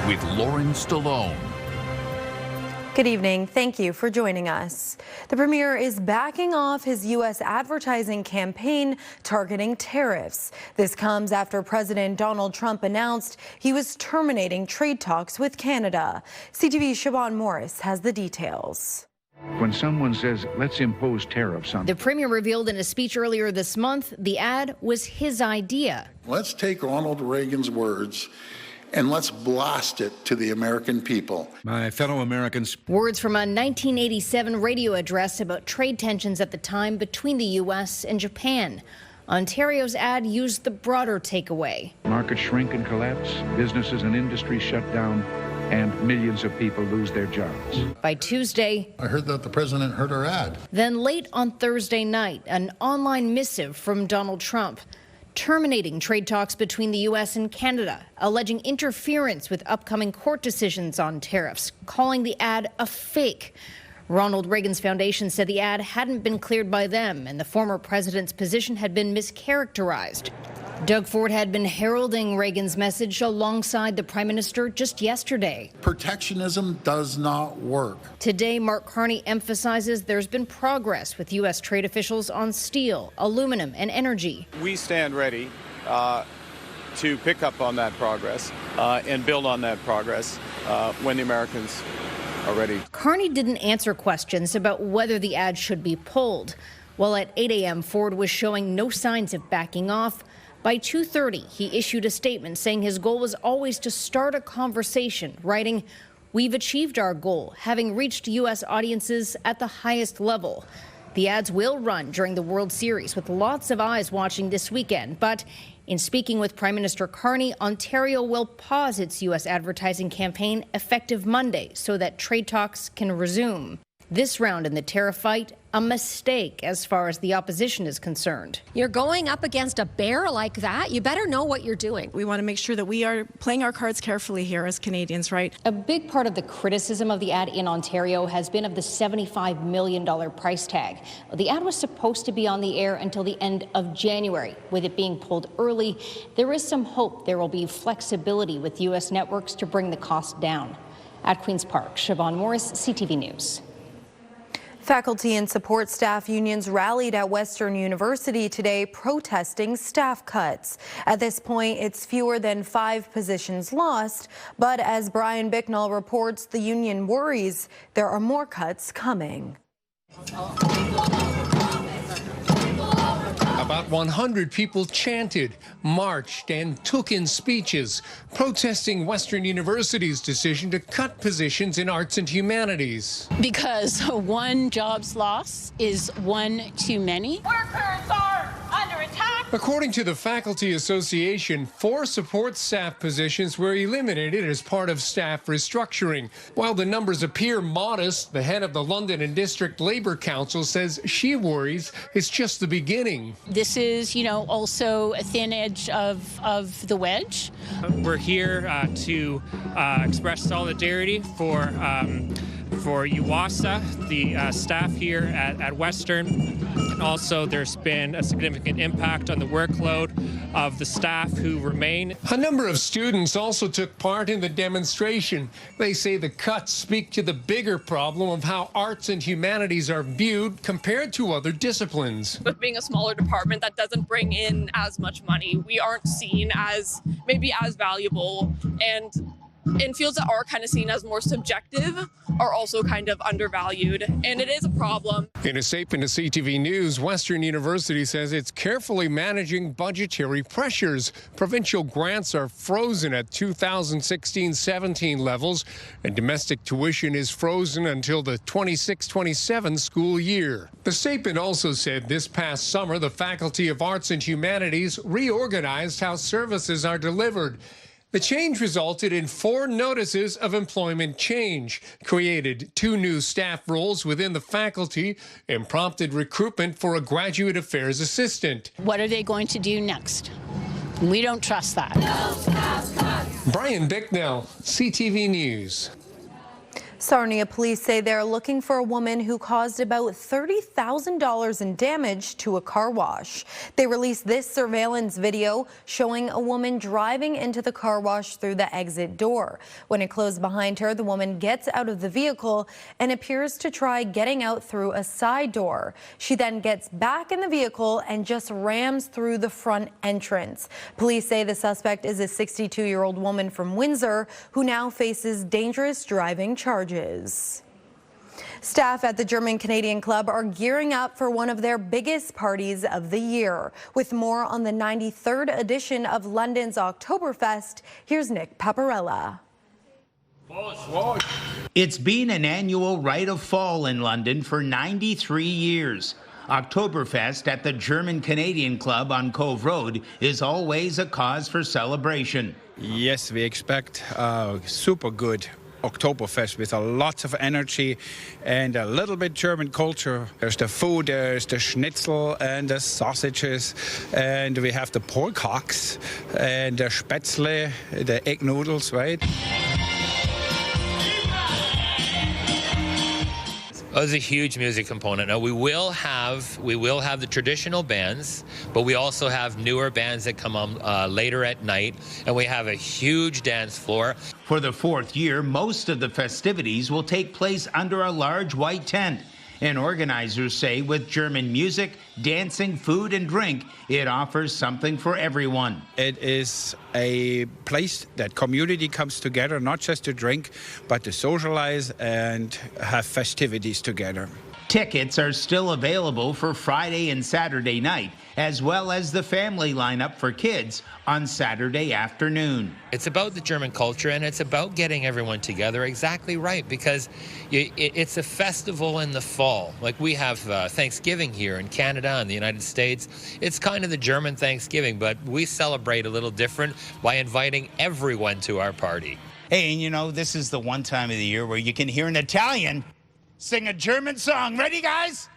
with Lauren Stallone. Good evening. Thank you for joining us. The premier is backing off his U.S. advertising campaign targeting tariffs. This comes after President Donald Trump announced he was terminating trade talks with Canada. CTV's Siobhan Morris has the details. When someone says, let's impose tariffs on... The premier revealed in a speech earlier this month the ad was his idea. Let's take Ronald Reagan's words and let's blast it to the American people. My fellow Americans. Words from a 1987 radio address about trade tensions at the time between the U.S. and Japan. Ontario's ad used the broader takeaway. Markets shrink and collapse, businesses and industries shut down, and millions of people lose their jobs. By Tuesday, I heard that the president heard our ad. Then late on Thursday night, an online missive from Donald Trump terminating trade talks between the U.S. and Canada, alleging interference with upcoming court decisions on tariffs, calling the ad a fake. Ronald Reagan's foundation said the ad hadn't been cleared by them and the former president's position had been mischaracterized. Doug Ford had been heralding Reagan's message alongside the prime minister just yesterday. Protectionism does not work. Today, Mark Carney emphasizes there's been progress with U.S. trade officials on steel, aluminum, and energy. We stand ready to pick up on that progress and build on that progress when the Americans are ready. Carney didn't answer questions about whether the ad should be pulled. While at 8 a.m., Ford was showing no signs of backing off. By 2:30, he issued a statement saying his goal was always to start a conversation, writing, "We've achieved our goal, having reached U.S. audiences at the highest level." The ads will run during the World Series with lots of eyes watching this weekend. But in speaking with Prime Minister Carney, Ontario will pause its U.S. advertising campaign effective Monday so that trade talks can resume. This round in the tariff fight, a mistake as far as the opposition is concerned. You're going up against a bear like that. You better know what you're doing. We want to make sure that we are playing our cards carefully here as Canadians, right? A big part of the criticism of the ad in Ontario has been of the $75 million price tag. The ad was supposed to be on the air until the end of January. With it being pulled early, there is some hope there will be flexibility with U.S. networks to bring the cost down. At Queen's Park, Siobhan Morris, CTV News. Faculty and support staff unions rallied at Western University today protesting staff cuts. At this point, it's fewer than 5 positions lost, but as Brian Bicknell reports, the union worries there are more cuts coming. About 100 people chanted, marched, and took in speeches, protesting Western University's decision to cut positions in arts and humanities. Because one job's loss is one too many. Workers are under attack. According to the Faculty Association, 4 support staff positions were eliminated as part of staff restructuring. While the numbers appear modest, the head of the London and District Labour Council says she worries it's just the beginning. This is, also a thin edge of the wedge. We're here to express solidarity for UWASA, the staff here at Western. Also, there's been a significant impact on the workload of the staff who remain. A number of students also took part in the demonstration. They say the cuts speak to the bigger problem of how arts and humanities are viewed compared to other disciplines. With being a smaller department that doesn't bring in as much money, we aren't seen as maybe as valuable, and in fields that are kind of seen as more subjective are also kind of undervalued, and it is a problem. In a statement to CTV News, Western University says it's carefully managing budgetary pressures. Provincial grants are frozen at 2016-17 levels, and domestic tuition is frozen until the 26-27 school year. The statement also said this past summer, the Faculty of Arts and Humanities reorganized how services are delivered. The change resulted in 4 notices of employment change, created 2 new staff roles within the faculty, and prompted recruitment for a graduate affairs assistant. What are they going to do next? We don't trust that. Brian Bicknell, CTV News. Sarnia police say they're looking for a woman who caused about $30,000 in damage to a car wash. They released this surveillance video showing a woman driving into the car wash through the exit door. When it closed behind her, the woman gets out of the vehicle and appears to try getting out through a side door. She then gets back in the vehicle and just rams through the front entrance. Police say the suspect is a 62-year-old woman from Windsor who now faces dangerous driving charges. Staff at the German-Canadian Club are gearing up for one of their biggest parties of the year. With more on the 93rd edition of London's Oktoberfest, here's Nick Paparella. It's been an annual rite of fall in London for 93 years. Oktoberfest at the German-Canadian Club on Cove Road is always a cause for celebration. Yes, we expect super good Oktoberfest with a lot of energy and a little bit German culture. There's the food, there's the schnitzel and the sausages, and we have the pork hocks and the spätzle, the egg noodles, right? There's a huge music component. Now we will have the traditional bands, but we also have newer bands that come on later at night, and we have a huge dance floor. For the fourth year, most of the festivities will take place under a large white tent. And organizers say with German music, dancing, food, and drink, it offers something for everyone. It is a place that community comes together, not just to drink, but to socialize and have festivities together. Tickets are still available for Friday and Saturday night, as well as the family lineup for kids on Saturday afternoon. It's about the German culture, and it's about getting everyone together. Exactly right, because it's a festival in the fall. Like we have Thanksgiving here in Canada and the United States. It's kind of the German Thanksgiving, but we celebrate a little different by inviting everyone to our party. Hey, and you know, this is the one time of the year where you can hear an Italian sing a German song. Ready, guys?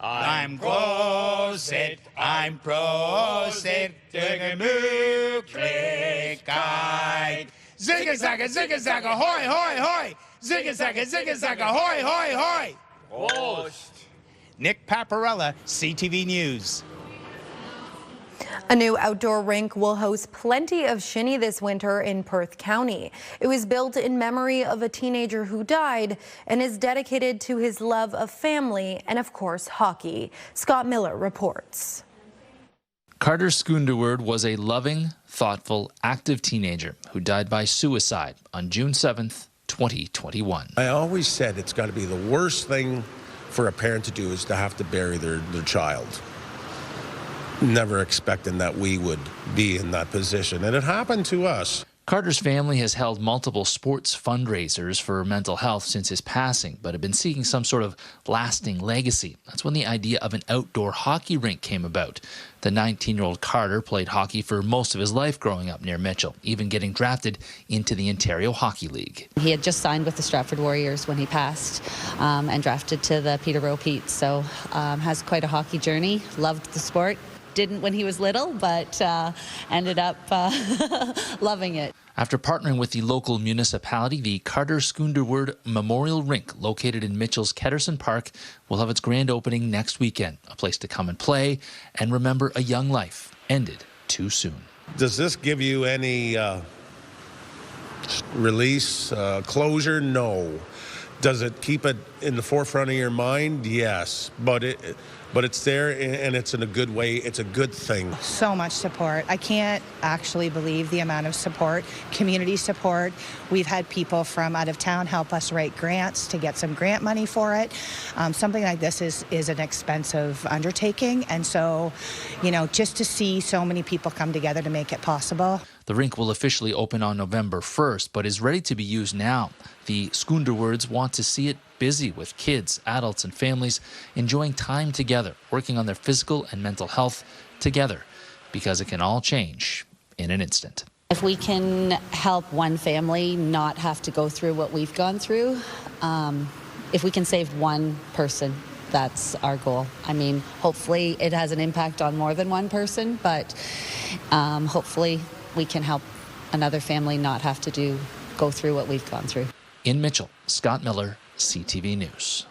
I'm Prosit, I'm Prosit, der Möglichkeit. Zigga-zagga, hoi, hoi, hoi. Zigga-zagga, hoi, hoi, hoi. Prost. Nick Paparella, CTV News. A new outdoor rink will host plenty of shinny this winter in Perth County. It was built in memory of a teenager who died and is dedicated to his love of family and, of course, hockey. Scott Miller reports. Carter Skunderwood was a loving, thoughtful, active teenager who died by suicide on June 7th, 2021. I always said it's got to be the worst thing for a parent to do is to have to bury their child. Never expecting that we would be in that position, and it happened to us. Carter's family has held multiple sports fundraisers for mental health since his passing, but have been seeking some sort of lasting legacy. That's when the idea of an outdoor hockey rink came about. The 19-year-old Carter played hockey for most of his life growing up near Mitchell, even getting drafted into the Ontario Hockey League. He had just signed with the Stratford Warriors when he passed and drafted to the Peterborough Petes, so has quite a hockey journey, loved the sport. Didn't when he was little, but ended up loving it. After partnering with the local municipality, the Carter Skunderwood Memorial Rink, located in Mitchell's Patterson Park, will have its grand opening next weekend. A place to come and play and remember a young life ended too soon. Does this give you any release, closure? No. Does it keep it in the forefront of your mind? Yes. But it's there, and it's in a good way. It's a good thing. So much support. I can't actually believe the amount of support, community support. We've had people from out of town help us write grants to get some grant money for it. Something like this is an expensive undertaking, and so, just to see so many people come together to make it possible. The rink will officially open on November 1st, but is ready to be used now. The Skunderwoods want to see it busy with kids, adults, and families enjoying time together, working on their physical and mental health together, because it can all change in an instant. If we can help one family not have to go through what we've gone through, if we can save one person, that's our goal. I mean, hopefully it has an impact on more than one person, but hopefully we can help another family not have to go through what we've gone through. In Mitchell, Scott Miller, CTV News.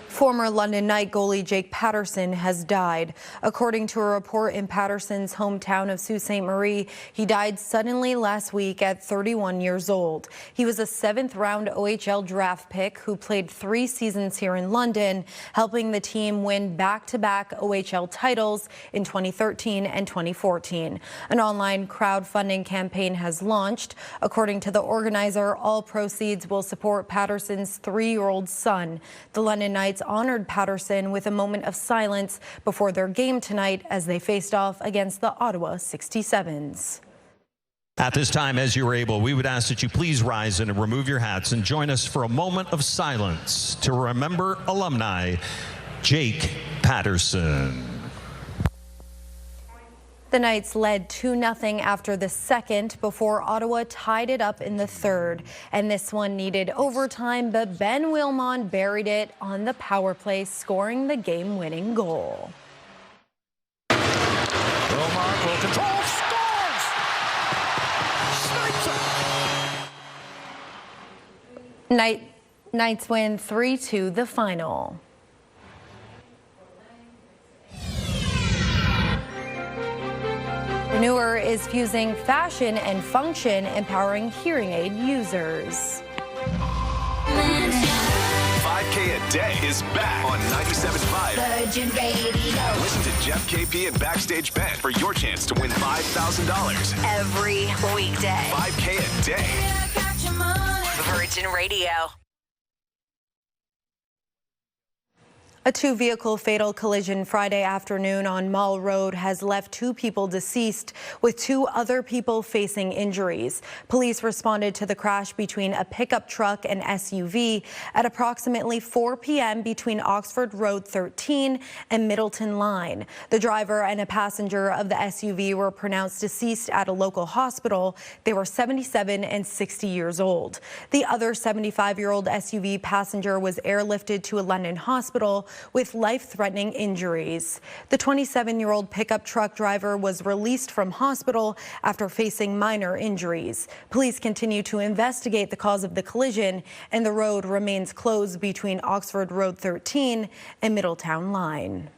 Former London Knight goalie Jake Patterson has died. According to a report in Patterson's hometown of Sault Ste. Marie, he died suddenly last week at 31 years old. He was a 7th-round OHL draft pick who played 3 seasons here in London, helping the team win back-to-back OHL titles in 2013 and 2014. An online crowdfunding campaign has launched. According to the organizer, all proceeds will support Patterson's 3-year-old son. The London Knights honored Patterson with a moment of silence before their game tonight as they faced off against the Ottawa 67s. At this time, as you are able, we would ask that you please rise and remove your hats and join us for a moment of silence to remember alumni Jake Patterson. The Knights led 2-0 after the second before Ottawa tied it up in the third. And this one needed overtime, but Ben Wilmon buried it on the power play, scoring the game-winning goal. Omar full control, scores! Knights win 3-2 the final. Newer is fusing fashion and function, empowering hearing aid users. 5K a day is back on 97.5 Virgin Radio. Listen to Jeff, KP, and Backstage Ben for your chance to win $5,000 every weekday. 5K a day. Virgin Radio. A 2-vehicle fatal collision Friday afternoon on Maul Road has left 2 people deceased, with 2 other people facing injuries. Police responded to the crash between a pickup truck and SUV at approximately 4 p.m. between Oxford Road 13 and Middleton Line. The driver and a passenger of the SUV were pronounced deceased at a local hospital. They were 77 and 60 years old. The other 75-year-old SUV passenger was airlifted to a London hospital with life-threatening injuries. The 27-year-old pickup truck driver was released from hospital after facing minor injuries. Police continue to investigate the cause of the collision, and the road remains closed between Oxford Road 13 and Middletown Line.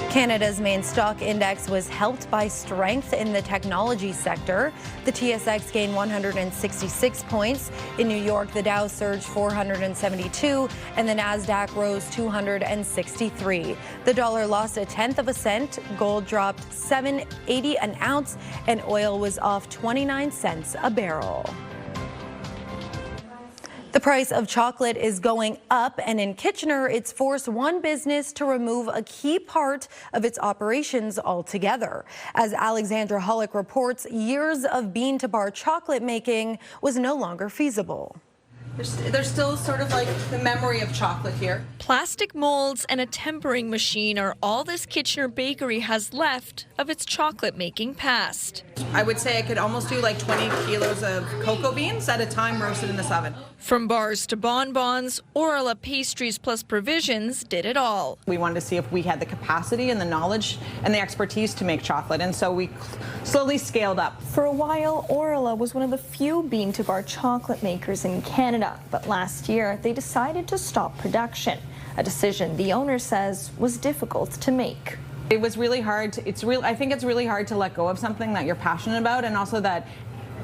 Canada's main stock index was helped by strength in the technology sector. The TSX gained 166 points. In New York, the Dow surged 472 and the Nasdaq rose 263. The dollar lost 1/10 cent, gold dropped $7.80 an ounce, and oil was off 29 cents a barrel. The price of chocolate is going up, and in Kitchener, it's forced one business to remove a key part of its operations altogether. As Alexandra Hollick reports, years of bean-to-bar chocolate making was no longer feasible. There's still sort of like the memory of chocolate here. Plastic molds and a tempering machine are all this Kitchener bakery has left of its chocolate-making past. I would say I could almost do like 20 kilos of cocoa beans at a time roasted in this oven. From bars to bonbons, Orla Pastries plus Provisions did it all. We wanted to see if we had the capacity and the knowledge and the expertise to make chocolate, and so we slowly scaled up. For a while, Orla was one of the few bean-to-bar chocolate makers in Canada, but last year they decided to stop production, a decision the owner says was difficult to make. It was really hard. I think it's really hard to let go of something that you're passionate about, and also that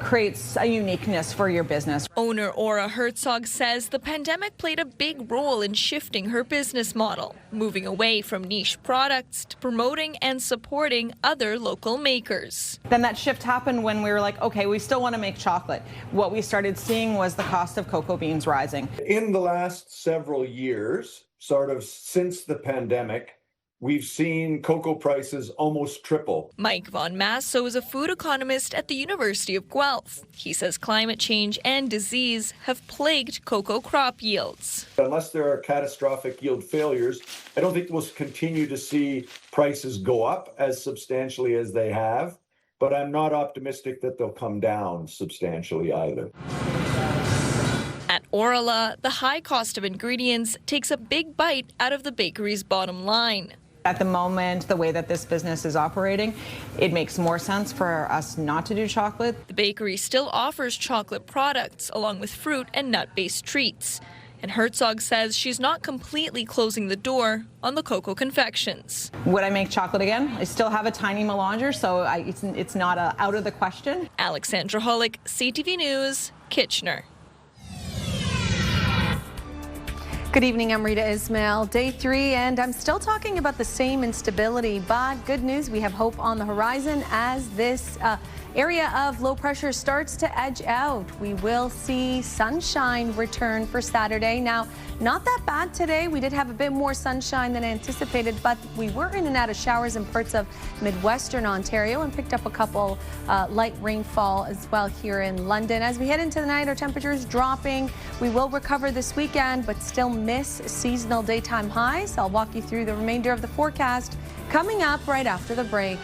creates a uniqueness for your business. Owner Ora Herzog says the pandemic played a big role in shifting her business model, moving away from niche products to promoting and supporting other local makers. Then that shift happened when we were like, okay, we still want to make chocolate. What we started seeing was the cost of cocoa beans rising. In the last several years, sort of since the pandemic, we've seen cocoa prices almost triple. Mike Von Masso is a food economist at the University of Guelph. He says climate change and disease have plagued cocoa crop yields. Unless there are catastrophic yield failures, I don't think we'll continue to see prices go up as substantially as they have, but I'm not optimistic that they'll come down substantially either. At Orla, the high cost of ingredients takes a big bite out of the bakery's bottom line. At the moment, the way that this business is operating, it makes more sense for us not to do chocolate. The bakery still offers chocolate products along with fruit and nut-based treats. And Herzog says she's not completely closing the door on the cocoa confections. Would I make chocolate again? I still have a tiny melanger, so it's not out of the question. Alexandra Hollick, CTV News, Kitchener. Good evening, I'm Rita Ismail. Day 3, and I'm still talking about the same instability, but good news, we have hope on the horizon as this area of low pressure starts to edge out. We will see sunshine return for Saturday. Now, not that bad today. We did have a bit more sunshine than anticipated, but we were in and out of showers in parts of Midwestern Ontario and picked up a couple light rainfall as well here in London. As we head into the night, our temperatures dropping. We will recover this weekend, but still miss seasonal daytime highs. I'll walk you through the remainder of the forecast coming up right after the break.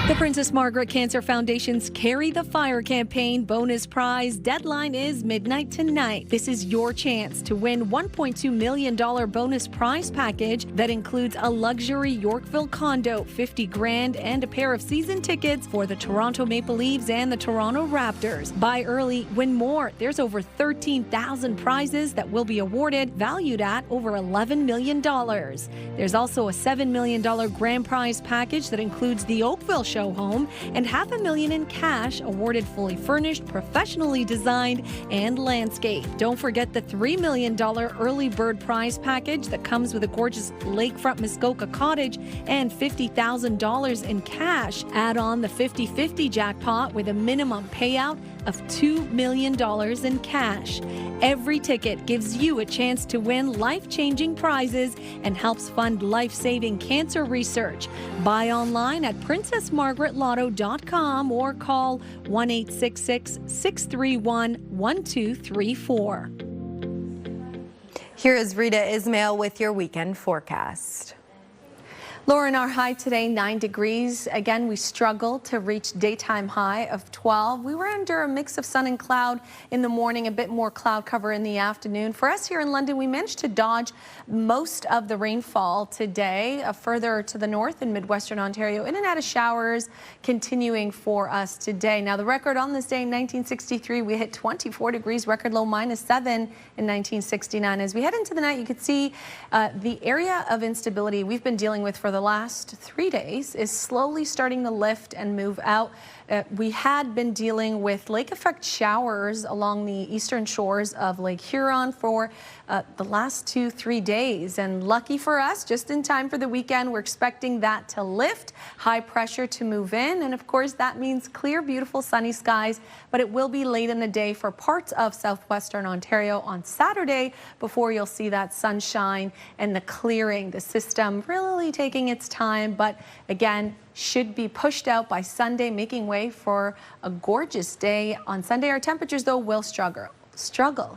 The Princess Margaret Cancer Foundation's Carry the Fire campaign bonus prize deadline is midnight tonight. This is your chance to win $1.2 million bonus prize package that includes a luxury Yorkville condo, $50,000, and a pair of season tickets for the Toronto Maple Leafs and the Toronto Raptors. Buy early, win more. There's over 13,000 prizes that will be awarded, valued at over $11 million. There's also a $7 million grand prize package that includes the Oakville show home and $500,000 in cash awarded fully furnished, professionally designed, and landscape. Don't forget the $3 million early bird prize package that comes with a gorgeous lakefront Muskoka cottage and $50,000 in cash. Add on the 50-50 jackpot with a minimum payout of $2 million in cash. Every ticket gives you a chance to win life-changing prizes and helps fund life-saving cancer research. Buy online at princessmargaretlotto.com or call 1-866-631-1234. Here is Rita Ismail with your weekend forecast. Lauren, our high today, 9 degrees. Again, we struggled to reach daytime high of 12. We were under a mix of sun and cloud in the morning, a bit more cloud cover in the afternoon. For us here in London, we managed to dodge most of the rainfall today. Further to the north in Midwestern Ontario, in and out of showers continuing for us today. Now, the record on this day in 1963, we hit 24 degrees, record low -7 in 1969. As we head into the night, you could see the area of instability we've been dealing with for the last 3 days is slowly starting to lift and move out. We had been dealing with lake effect showers along the eastern shores of Lake Huron for the last 2-3 days. And lucky for us, just in time for the weekend, we're expecting that to lift, high pressure to move in. And of course, that means clear, beautiful, sunny skies. But it will be late in the day for parts of southwestern Ontario on Saturday before you'll see that sunshine and the clearing, the system really taking its time. But again, should be pushed out by Sunday, making way for a gorgeous day. On Sunday, our temperatures, though, will struggle.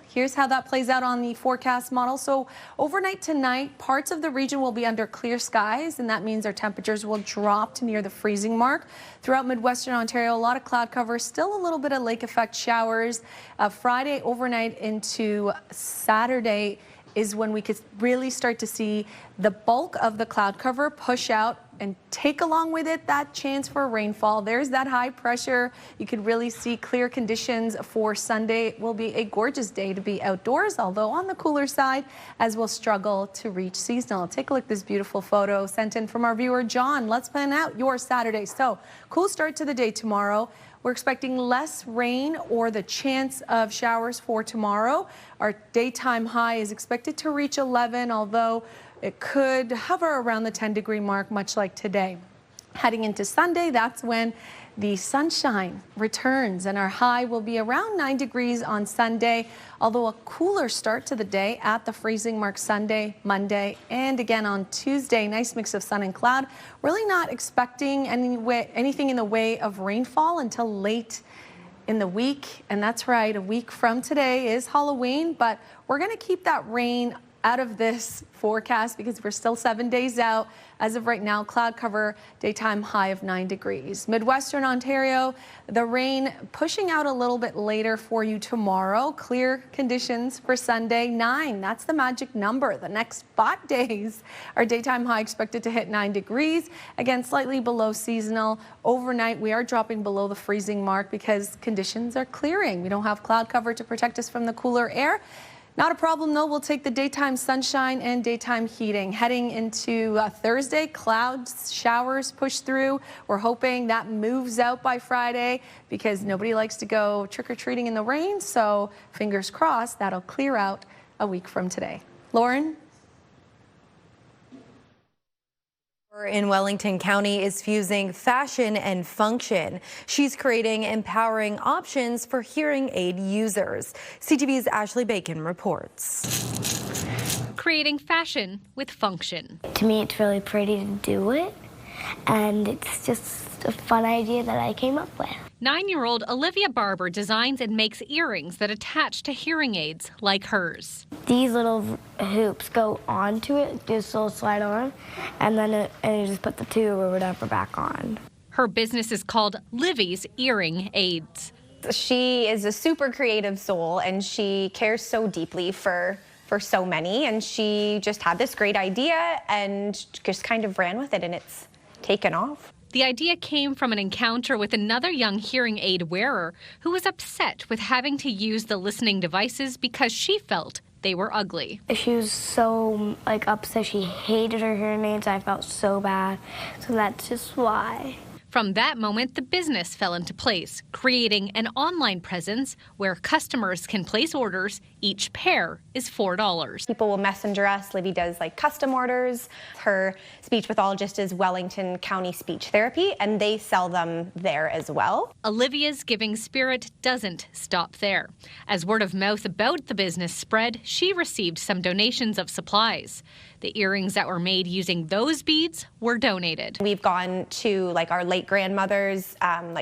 Here's how that plays out on the forecast model. So overnight tonight, parts of the region will be under clear skies, and that means our temperatures will drop to near the freezing mark. Throughout Midwestern Ontario, a lot of cloud cover, still a little bit of lake effect showers. Friday overnight into Saturday is when we could really start to see the bulk of the cloud cover push out and take along with it that chance for rainfall. There's that high pressure. You could really see clear conditions for Sunday. It will be a gorgeous day to be outdoors, although on the cooler side, as we'll struggle to reach seasonal. Take a look at this beautiful photo sent in from our viewer, John. Let's plan out your Saturday. So, cool start to the day tomorrow. We're expecting less rain or the chance of showers for tomorrow. Our daytime high is expected to reach 11, although it could hover around the 10-degree mark, much like today. Heading into Sunday, that's when the sunshine returns, and our high will be around 9 degrees on Sunday, although a cooler start to the day at the freezing mark Sunday, Monday, and again on Tuesday. Nice mix of sun and cloud. Really not expecting anything in the way of rainfall until late in the week. And that's right, a week from today is Halloween, but we're going to keep that rain out of this forecast because we're still 7 days out. As of right now, cloud cover, daytime high of 9 degrees. Midwestern Ontario, the rain pushing out a little bit later for you tomorrow. Clear conditions for Sunday, 9. That's the magic number. The next 5 days, our daytime high expected to hit 9 degrees. Again, slightly below seasonal. Overnight, we are dropping below the freezing mark because conditions are clearing. We don't have cloud cover to protect us from the cooler air. Not a problem, though. We'll take the daytime sunshine and daytime heating. Heading into Thursday, clouds, showers push through. We're hoping that moves out by Friday because nobody likes to go trick-or-treating in the rain. So fingers crossed that'll clear out a week from today. Lauren? In Wellington County is fusing fashion and function. She's creating empowering options for hearing aid users. CTV's Ashley Bacon reports. Creating fashion with function. To me, it's really pretty to do it, and it's just a fun idea that I came up with. 9-year-old Olivia Barber designs and makes earrings that attach to hearing aids like hers. These little hoops go onto it, just little slide on, and then you just put the tube or whatever back on. Her business is called Livy's Earring Aids. She is a super creative soul, and she cares so deeply for so many, and she just had this great idea and just kind of ran with it, and it's taken off. The idea came from an encounter with another young hearing aid wearer who was upset with having to use the listening devices because she felt they were ugly. She was so upset. She hated her hearing aids. I felt so bad. So that's just why. From that moment, the business fell into place, creating an online presence where customers can place orders. Each pair is $4. People will messenger us. Livy does custom orders. Her speech pathologist is Wellington County Speech Therapy, and they sell them there as well. Olivia's giving spirit doesn't stop there. As word of mouth about the business spread, she received some donations of supplies. The earrings that were made using those beads were donated. We've gone to our late grandmother's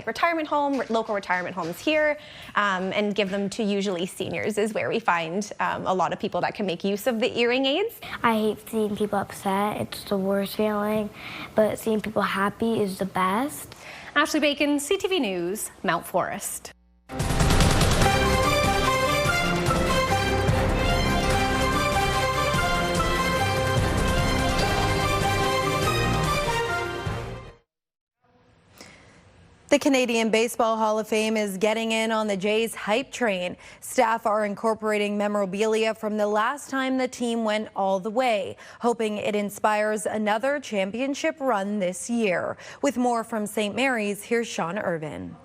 retirement home, local retirement homes here, and give them to usually seniors is where we find a lot of people that can make use of the hearing aids. I hate seeing people upset. It's the worst feeling, but seeing people happy is the best. Ashley Bacon, CTV News, Mount Forest. The Canadian Baseball Hall of Fame is getting in on the Jays hype train. Staff are incorporating memorabilia from the last time the team went all the way, hoping it inspires another championship run this year. With more from St. Mary's, here's Sean Irvin.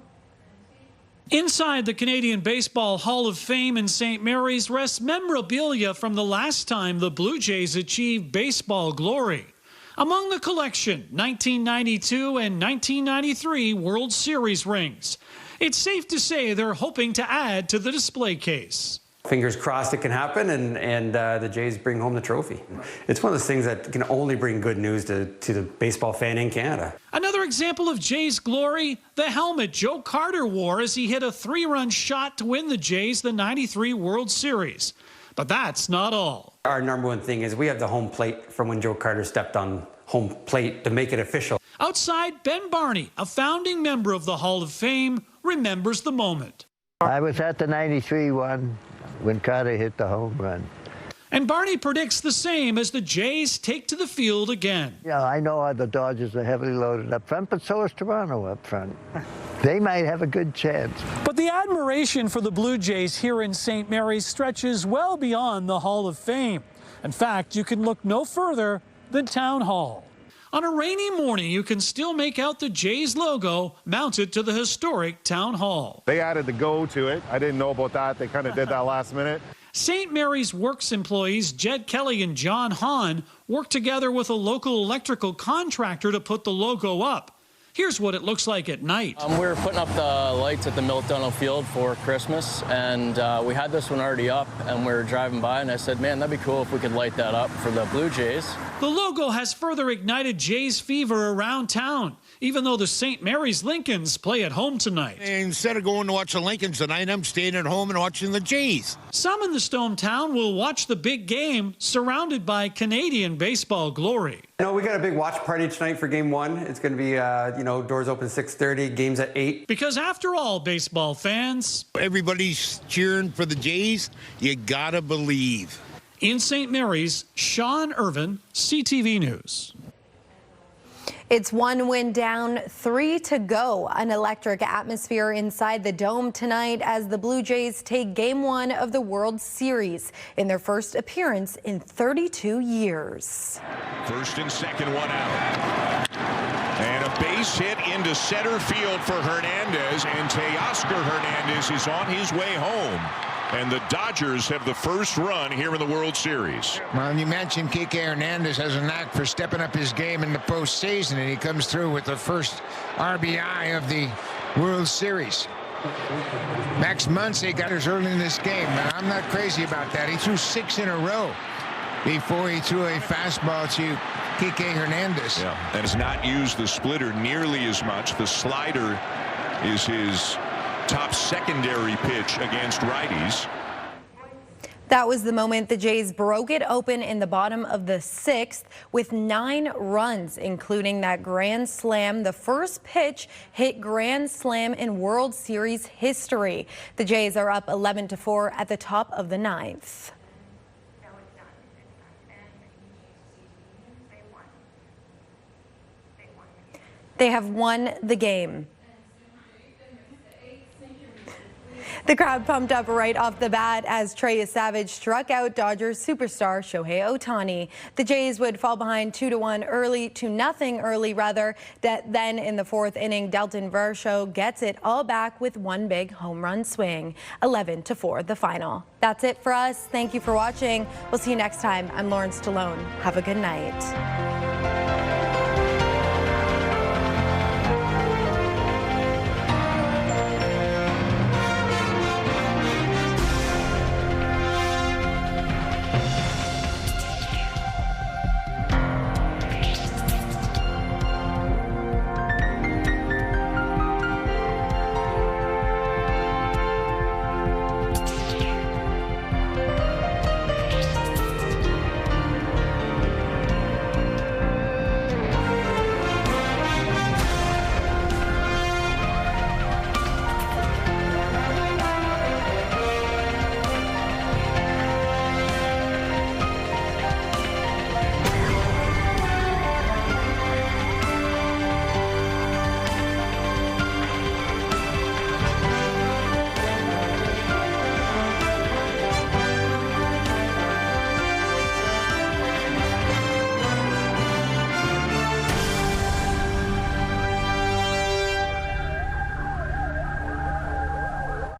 Inside the Canadian Baseball Hall of Fame in St. Mary's rests memorabilia from the last time the Blue Jays achieved baseball glory. Among the collection, 1992 and 1993 World Series rings. It's safe to say they're hoping to add to the display case. Fingers crossed it can happen, and the Jays bring home the trophy. It's one of those things that can only bring good news to the baseball fan in Canada. Another example of Jays glory, the helmet Joe Carter wore as he hit a 3-run shot to win the Jays the '93 World Series. But that's not all. Our number one thing is we have the home plate from when Joe Carter stepped on home plate to make it official. Outside, Ben Barney, a founding member of the Hall of Fame, remembers the moment. I was at the '93 one when Carter hit the home run. And Barney predicts the same as the Jays take to the field again. Yeah, I know the Dodgers are heavily loaded up front, but so is Toronto up front. They might have a good chance. But the admiration for the Blue Jays here in St. Mary's stretches well beyond the Hall of Fame. In fact, you can look no further than Town Hall. On a rainy morning, you can still make out the Jays logo mounted to the historic Town Hall. They added the go to it. I didn't know about that. They kind of did that last minute. St. Mary's Works employees Jed Kelly and John Hahn worked together with a local electrical contractor to put the logo up. Here's what it looks like at night. We're putting up the lights at the Milton Field for Christmas, and we had this one already up, and we were driving by, and I said, man, that'd be cool if we could light that up for the Blue Jays. The logo has further ignited Jays fever around town, even though the St. Mary's Lincolns play at home tonight. Instead of going to watch the Lincolns tonight, I'm staying at home and watching the Jays. Some in the Stone Town will watch the big game surrounded by Canadian baseball glory. You know, we got a big watch party tonight for Game 1. It's going to be, doors open 6:30, games at 8. Because after all, baseball fans, everybody's cheering for the Jays. You gotta believe. In St. Mary's, Sean Irvin, CTV News. It's one win down, 3 to go. An electric atmosphere inside the Dome tonight as the Blue Jays take Game 1 of the World Series in their first appearance in 32 years. First and second, one out. And a base hit into center field for Hernandez, and Teoscar Hernandez is on his way home. And the Dodgers have the first run here in the World Series. Well, you mentioned Kike Hernandez has a knack for stepping up his game in the postseason, and he comes through with the first RBI of the World Series. Max Muncy got his early in this game, but I'm not crazy about that. He threw 6 in a row before he threw a fastball to Kike Hernandez. Yeah, and has not used the splitter nearly as much. The slider is his top secondary pitch against righties. That was the moment the Jays broke it open in the bottom of the 6th with 9 runs, including that grand slam. The first pitch hit grand slam in World Series history. The Jays are up 11-4 at the top of the 9th. They have won the game. The crowd pumped up right off the bat as Trey Savage struck out Dodgers superstar Shohei Ohtani. The Jays would fall behind 2-1 early, 2-0 early rather. Then in the 4th inning, Dalton Varsho gets it all back with one big home run swing. 11-4 the final. That's it for us. Thank you for watching. We'll see you next time. I'm Lauren Stallone. Have a good night.